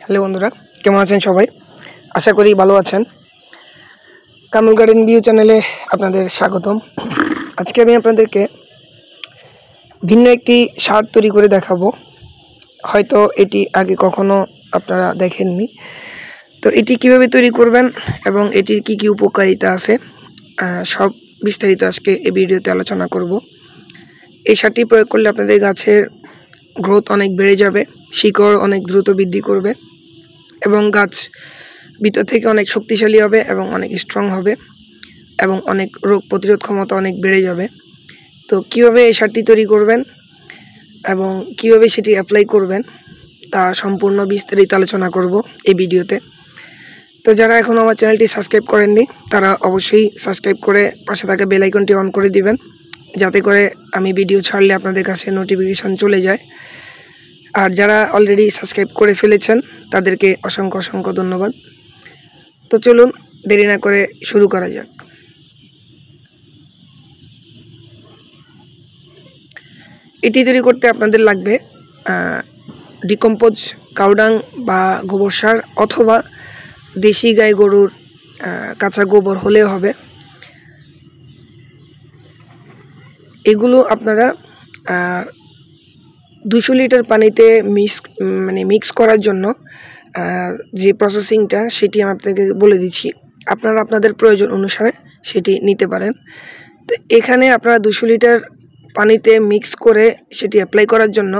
Hello বন্ধুরা, কেমন আছেন সবাই? আশা করি ভালো আছেন। কামরুল গার্ডেন ভিউ চ্যানেলে আপনাদের স্বাগতম। আজকে আমি আপনাদেরকে ভিন্ন একটি সার তৈরি করে দেখাবো। হয়তো এটি আগে কখনো আপনারা দেখেননি। তো এটি কিভাবে তৈরি করবেন এবং এটির কি কি উপকারিতা আছে সব বিস্তারিত আজকে এই ভিডিওতে আলোচনা করব। এই সারটি প্রয়োগ করলে আপনাদের গাছের গ্রোথ অনেক বেড়ে যাবে, শিকড় অনেক দ্রুত বৃদ্ধি করবে এবং গাছ ভিতর থেকে অনেক শক্তিশালী হবে এবং অনেক স্ট্রং হবে এবং অনেক রোগ প্রতিরোধ ক্ষমতা অনেক বেড়ে যাবে। তো কীভাবে এই সারটি তৈরি করবেন এবং কীভাবে সেটি অ্যাপ্লাই করবেন তা সম্পূর্ণ বিস্তারিত আলোচনা করব এই ভিডিওতে। তো যারা এখনও আমার চ্যানেলটি সাবস্ক্রাইব করেননি তারা অবশ্যই সাবস্ক্রাইব করে পাশে থাকা বেল আইকনটি অন করে দিবেন, যাতে করে আমি ভিডিও ছাড়লে আপনাদের কাছে নোটিফিকেশন চলে যায়। আর যারা অলরেডি সাবস্ক্রাইব করে ফেলেছেন তাদেরকে অসংখ্য অসংখ্য ধন্যবাদ। তো চলুন দেরি না করে শুরু করা যাক। এটি তৈরি করতে আপনাদের লাগবে ডিকম্পোজ কাউডাং বা গোবর সার অথবা দেশি গাই গরুর কাঁচা গোবর হলেও হবে। এগুলো আপনারা 200 লিটার পানিতে মিক্স করার জন্য যে প্রসেসিংটা সেটি আমি আপনাকে বলে দিচ্ছি। আপনারা আপনাদের প্রয়োজন অনুসারে সেটি নিতে পারেন। তো এখানে আপনারা 200 লিটার পানিতে মিক্স করে সেটি অ্যাপ্লাই করার জন্য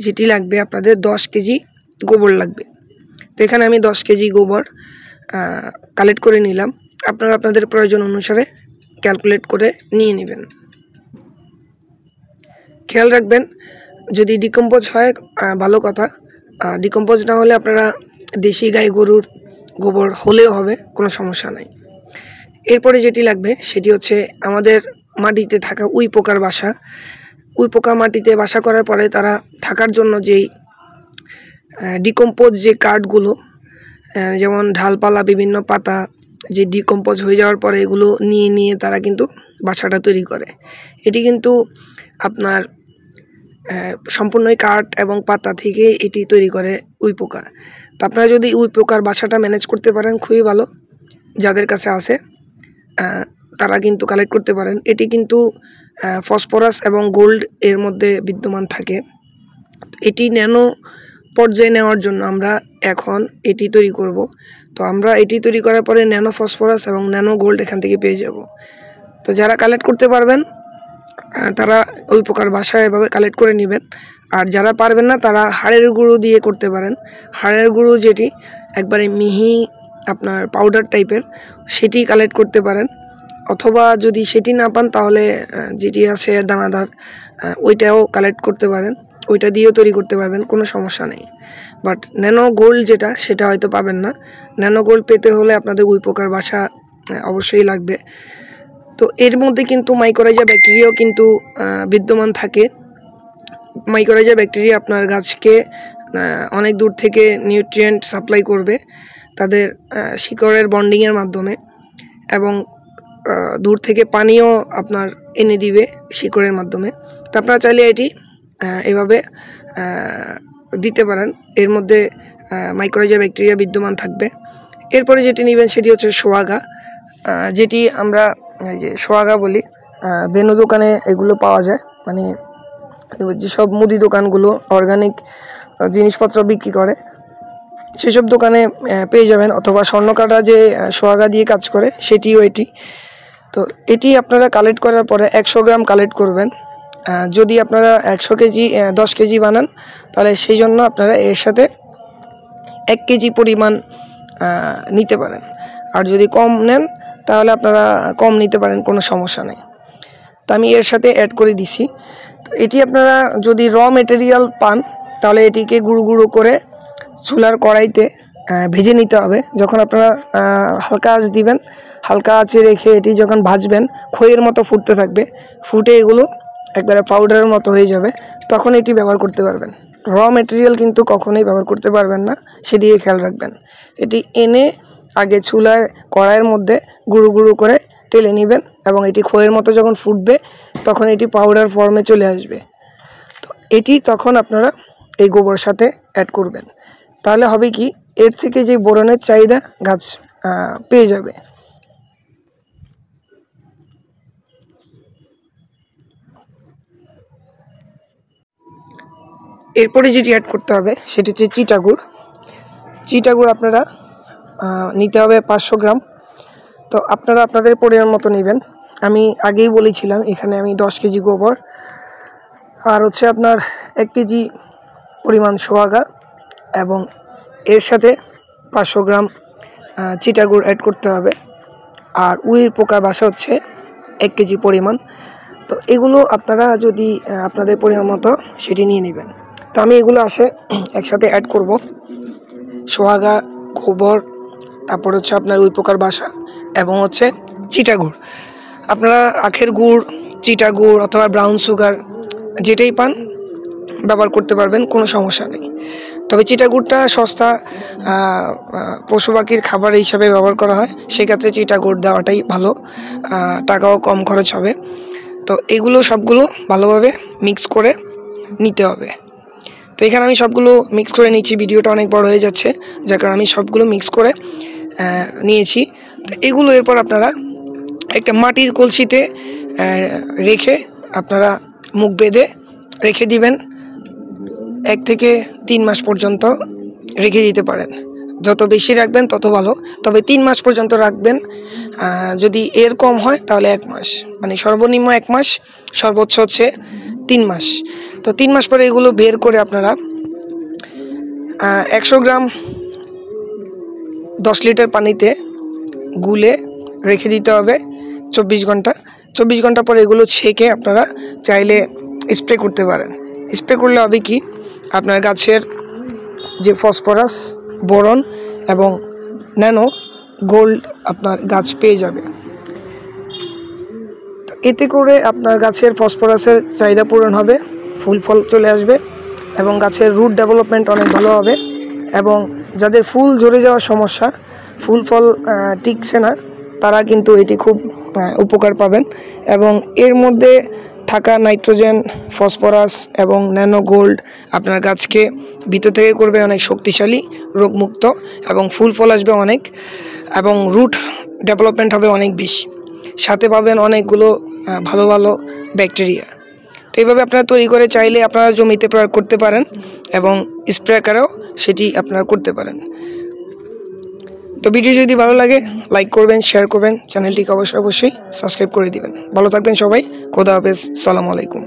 যেটি লাগবে আপনাদের 10 কেজি গোবর লাগবে। তো এখানে আমি 10 কেজি গোবর কালেক্ট করে নিলাম। আপনারা আপনাদের প্রয়োজন অনুসারে ক্যালকুলেট করে নিয়ে নেবেন। খেয়াল রাখবেন, যদি ডিকম্পোজ হয় ভালো কথা, ডিকম্পোজ না হলে আপনারা দেশি গাই গরুর গোবর হলেও হবে, কোনো সমস্যা নাই। এরপরে যেটি লাগবে সেটি হচ্ছে আমাদের মাটিতে থাকা উই পোকার বাসা। উই পোকা মাটিতে বাসা করার পরে তারা থাকার জন্য যেই ডিকম্পোজ যে কাঠগুলো, যেমন ঢালপালা, বিভিন্ন পাতা যে ডিকম্পোজ হয়ে যাওয়ার পরে এগুলো নিয়ে তারা কিন্তু বাসাটা তৈরি করে। এটি কিন্তু আপনার সম্পূর্ণই কাঠ এবং পাতা থেকে এটি তৈরি করে উই পোকা। তো আপনারা যদি উই পোকার বাসাটা ম্যানেজ করতে পারেন খুবই ভালো। যাদের কাছে আছে তারা কিন্তু কালেক্ট করতে পারেন। এটি কিন্তু ফসফরাস এবং গোল্ড এর মধ্যে বিদ্যমান থাকে। এটি ন্যানো পর্যায়ে নেওয়ার জন্য আমরা এখন এটি তৈরি করব। তো আমরা এটি তৈরি করার পরে ন্যানো ফসফরাস এবং ন্যানো গোল্ড এখান থেকে পেয়ে যাব। তো যারা কালেক্ট করতে পারবেন তারা ওই প্রকার বাসায় এভাবে কালেক্ট করে নেবেন। আর যারা পারবেন না তারা হাড়ের গুঁড়ো দিয়ে করতে পারেন। হাড়ের গুঁড়ো যেটি একবারে মিহি আপনার পাউডার টাইপের, সেটি কালেক্ট করতে পারেন। অথবা যদি সেটি না পান তাহলে যেটি আছে দানাদার, ওইটাও কালেক্ট করতে পারেন, ওইটা দিয়েও তৈরি করতে পারবেন, কোনো সমস্যা নেই। বাট ন্যানো গোল্ড যেটা, সেটা হয়তো পাবেন না। ন্যানো গোল্ড পেতে হলে আপনাদের উই পোকার বাসা অবশ্যই লাগবে। তো এর মধ্যে কিন্তু মাইকোরাইজা ব্যাকটেরিয়াও কিন্তু বিদ্যমান থাকে। মাইকোরাইজা ব্যাকটেরিয়া আপনার গাছকে অনেক দূর থেকে নিউট্রিয়েন্ট সাপ্লাই করবে তাদের শিকড়ের বন্ডিংয়ের মাধ্যমে, এবং দূর থেকে পানিও আপনার এনে দিবে শিকড়ের মাধ্যমে। তো আপনারা চাইলে এটি এভাবে দিতে পারেন। এর মধ্যে মাইকোরাইজা ব্যাকটেরিয়া বিদ্যমান থাকবে। এরপরে যেটি নেবেন সেটি হচ্ছে সোয়াগা, যেটি আমরা যে সোয়াগা বলি। বেনু দোকানে এগুলো পাওয়া যায়, মানে যেসব মুদি দোকানগুলো অর্গানিক জিনিসপত্র বিক্রি করে সেসব দোকানে পেয়ে যাবেন। অথবা স্বর্ণকাটা যে সোয়াগা দিয়ে কাজ করে সেটিও এটি। তো এটি আপনারা কালেক্ট করার পরে 100 গ্রাম কালেক্ট করবেন। যদি আপনারা 100 কেজি 10 কেজি বানান তাহলে সেই জন্য আপনারা এর সাথে 1 কেজি পরিমাণ নিতে পারেন। আর যদি কম নেন তাহলে আপনারা কম নিতে পারেন, কোনো সমস্যা নেই। তো আমি এর সাথে অ্যাড করে দিছি। তো এটি আপনারা যদি র মেটেরিয়াল পান তাহলে এটিকে গুঁড়ো গুঁড়ো করে চুলার কড়াইতে ভেজে নিতে হবে। যখন আপনারা হালকা আঁচ দিবেন, হালকা আঁচে রেখে এটি যখন ভাজবেন খইয়ের মতো ফুটতে থাকবে, ফুটে এগুলো একবারে পাউডারের মতো হয়ে যাবে, তখন এটি ব্যবহার করতে পারবেন। র মেটেরিয়াল কিন্তু কখনোই ব্যবহার করতে পারবেন না, সেদিকে খেয়াল রাখবেন। এটি এনে আগে চুলায় কড়াইয়ের মধ্যে গুঁড়ো গুঁড়ো করে টেলে নেবেন এবং এটি খইয়ের মতো যখন ফুটবে তখন এটি পাউডার ফর্মে চলে আসবে। তো এটি তখন আপনারা এই গোবরের সাথে অ্যাড করবেন। তাহলে হবে কি, এর থেকে যে বোরনের চাহিদা গাছ পেয়ে যাবে। এরপরে যেটি অ্যাড করতে হবে সেটি হচ্ছে চিটাগুড়। চিটাগুড় আপনারা নিতে হবে 500 গ্রাম। তো আপনারা আপনাদের পরিমাণ মতো নেবেন। আমি আগেই বলেছিলাম এখানে আমি 10 কেজি গোবর আর হচ্ছে আপনার 1 কেজি পরিমাণ সোয়াগা এবং এর সাথে 500 গ্রাম চিটাগুড় অ্যাড করতে হবে। আর উইর পোকা বাসা হচ্ছে 1 কেজি পরিমাণ। তো এগুলো আপনারা যদি আপনাদের পরিমাণ মতো সেটি নিয়ে নেবেন। তো আমি এগুলো একসাথে অ্যাড করব। সোয়াগা, গোবর, তারপর হচ্ছে আপনার উই পোকার বাসা এবং হচ্ছে চিটাগুড়। আপনারা আখের গুড়, চিটাগুড় অথবা ব্রাউন সুগার যেটাই পান ব্যবহার করতে পারবেন, কোনো সমস্যা নেই। তবে চিটাগুড়টা সস্তা, পশু পাখির খাবার হিসাবে ব্যবহার করা হয়, সেক্ষেত্রে চিটাগুড় দেওয়াটাই ভালো, টাকাও কম খরচ হবে। তো এগুলো সবগুলো ভালোভাবে মিক্স করে নিতে হবে। তো এখানে আমি সবগুলো মিক্স করে নিচ্ছি। ভিডিওটা অনেক বড় হয়ে যাচ্ছে, যার কারণে আমি সবগুলো মিক্স করে নিয়েছি। তো এগুলো এরপর আপনারা একটা মাটির কলসিতে রেখে আপনারা মুখ বেঁধে রেখে দিবেন। 1 থেকে 3 মাস পর্যন্ত রেখে দিতে পারেন। যত বেশি রাখবেন তত ভালো, তবে 3 মাস পর্যন্ত রাখবেন। যদি এর কম হয় তাহলে 1 মাস, মানে সর্বনিম্ন 1 মাস, সর্বোচ্চ হচ্ছে 3 মাস। তো 3 মাস পরে এগুলো বের করে আপনারা 100 গ্রাম 10 লিটার পানিতে গুলে রেখে দিতে হবে 24 ঘন্টা। 24 ঘন্টা পরে এগুলো ছেঁকে আপনারা চাইলে স্প্রে করতে পারেন। স্প্রে করলে হবে কি, আপনার গাছের যে ফসফরাস, বোরন এবং ন্যানো গোল্ড আপনার গাছ পেয়ে যাবে। তো এতে করে আপনার গাছের ফসফরাসের চাহিদা পূরণ হবে, ফুল ফল চলে আসবে এবং গাছের রুট ডেভেলপমেন্ট অনেক ভালো হবে। এবং যাদের ফুল ঝরে যাওয়ার সমস্যা, ফুল ফল টিকছে না, তারা কিন্তু এটি খুব উপকার পাবেন। এবং এর মধ্যে থাকা নাইট্রোজেন, ফসফরাস এবং ন্যানো গোল্ড আপনার গাছকে ভিতর থেকে করবে অনেক শক্তিশালী, রোগমুক্ত, এবং ফুল ফল আসবে অনেক, এবং রুট ডেভেলপমেন্ট হবে অনেক বেশি। সাথে পাবেন অনেকগুলো ভালো ভালো ব্যাকটেরিয়া। তো এইভাবে আপনারা তৈরি করে চাইলে আপনারা জমিতে প্রয়োগ করতে পারেন এবং স্প্রে আকারেও সেটি আপনারা করতে পারেন। তো ভিডিও যদি ভালো লাগে লাইক করবেন, শেয়ার করবেন, চ্যানেলটিকে অবশ্যই সাবস্ক্রাইব করে দিবেন। ভালো থাকবেন সবাই, খোদা হাফেজ, সালামু আলাইকুম।